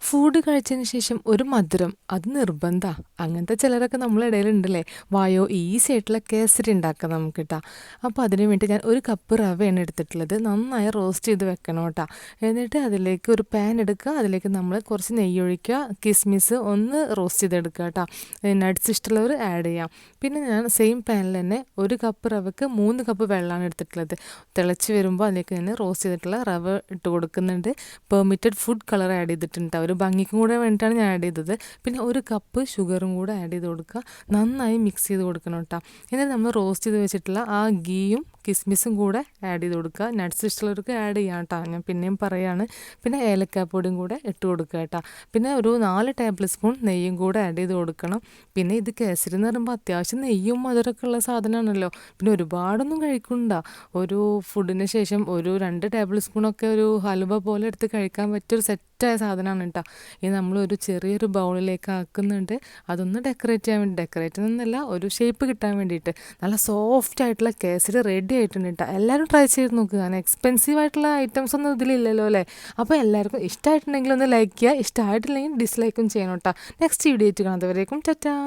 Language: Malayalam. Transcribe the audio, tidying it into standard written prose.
ഫുഡ് കഴിച്ചതിന് ശേഷം ഒരു മധുരം അത് നിർബന്ധമാണ്. അങ്ങനത്തെ ചിലരൊക്കെ നമ്മളെ ഇടയിലുണ്ടല്ലേ. വായോ ഈസി ആയിട്ടുള്ള കേസരി ഉണ്ടാക്കാം നമുക്ക് കേട്ടോ. അപ്പോൾ അതിന് വേണ്ടി ഞാൻ ഒരു കപ്പ് റവയാണ് എടുത്തിട്ടുള്ളത്. നന്നായി റോസ്റ്റ് ചെയ്ത് വെക്കണം കേട്ടോ. എന്നിട്ട് അതിലേക്ക് ഒരു പാൻ എടുക്കുക, അതിലേക്ക് നമ്മൾ കുറച്ച് നെയ്യ് ഒഴിക്കുക, കിസ്മിസ് ഒന്ന് റോസ്റ്റ് ചെയ്തെടുക്കുക കേട്ടോ. നട്ട്സ് ഇഷ്ടമുള്ളവർ ആഡ് ചെയ്യാം. പിന്നെ ഞാൻ സെയിം പാനിൽ തന്നെ ഒരു കപ്പ് റവയ്ക്ക് 3 കപ്പ് വെള്ളമാണ് എടുത്തിട്ടുള്ളത്. തിളച്ച് വരുമ്പോൾ അതിലേക്ക് ഞാൻ റോസ്റ്റ് ചെയ്തിട്ടുള്ള റവ ഇട്ട് കൊടുക്കുന്നുണ്ട്. പെർമിറ്റഡ് ഫുഡ് കളർ ആഡ് ചെയ്തിട്ടുണ്ട്. ഒരു ഭംഗിക്കും കൂടെ വേണ്ടിയിട്ടാണ് ഞാൻ ആഡ് ചെയ്തത്. പിന്നെ ഒരു കപ്പ് ഷുഗറും കൂടെ ആഡ് ചെയ്ത് കൊടുക്കുക. നന്നായി മിക്സ് ചെയ്ത് കൊടുക്കണം കേട്ടോ. എന്നിട്ട് നമ്മൾ റോസ്റ്റ് ചെയ്ത് വെച്ചിട്ടുള്ള ആ ഗീയും കിസ്മിസും കൂടെ ആഡ് ചെയ്ത് കൊടുക്കുക. നട്ട്സ് ഇഷ്ടമുള്ളവർക്ക് ആഡ് ചെയ്യാം കേട്ടോ, ഞാൻ പിന്നെയും പറയുകയാണ്. പിന്നെ ഏലക്കാപ്പൊടിയും കൂടെ ഇട്ട് കൊടുക്കുക കേട്ടോ. പിന്നെ ഒരു 4 ടേബിൾ സ്പൂൺ നെയ്യും കൂടെ ആഡ് ചെയ്ത് കൊടുക്കണം. പിന്നെ ഇത് കേസരി എന്ന് പറയുമ്പോൾ അത്യാവശ്യം നെയ്യും മധുരമൊക്കെ ഉള്ള സാധനമാണല്ലോ. പിന്നെ ഒരുപാടൊന്നും കഴിക്കണ്ട. ഒരു ഫുഡിന് ശേഷം ഒരു 2 ടേബിൾ സ്പൂണൊക്കെ ഒരു ഹലുവ പോലെ എടുത്ത് കഴിക്കാൻ പറ്റിയൊരു സെറ്റായ സാധനമാണ് കേട്ടോ. ഇത് നമ്മളൊരു ചെറിയൊരു ബൗളിലേക്ക് ആക്കുന്നുണ്ട്. അതൊന്ന് ഡെക്കറേറ്റ് ചെയ്യാൻ വേണ്ടി, ഡെക്കറേറ്റ് എന്നല്ല, ഒരു ഷേപ്പ് കിട്ടാൻ വേണ്ടിയിട്ട്. നല്ല സോഫ്റ്റ് ആയിട്ടുള്ള കേസരി റെഡി ആയിട്ടുണ്ട് കേട്ടോ. എല്ലാവരും ട്രൈ ചെയ്ത് നോക്കുക. കാരണം എക്സ്പെൻസീവ് ആയിട്ടുള്ള ഐറ്റംസ് ഒന്നും ഇതിലില്ലല്ലോ അല്ലേ. അപ്പോൾ എല്ലാവർക്കും ഇഷ്ടമായിട്ടുണ്ടെങ്കിൽ ഒന്ന് ലൈക്ക് ചെയ്യുക, ഇഷ്ടമായിട്ടില്ലെങ്കിൽ ഡിസ്ലൈക്കും ചെയ്യണം കേട്ടോ. നെക്സ്റ്റ് വീഡിയോ ആയിട്ട് കാണുന്നവരേക്കും ടാറ്റാ.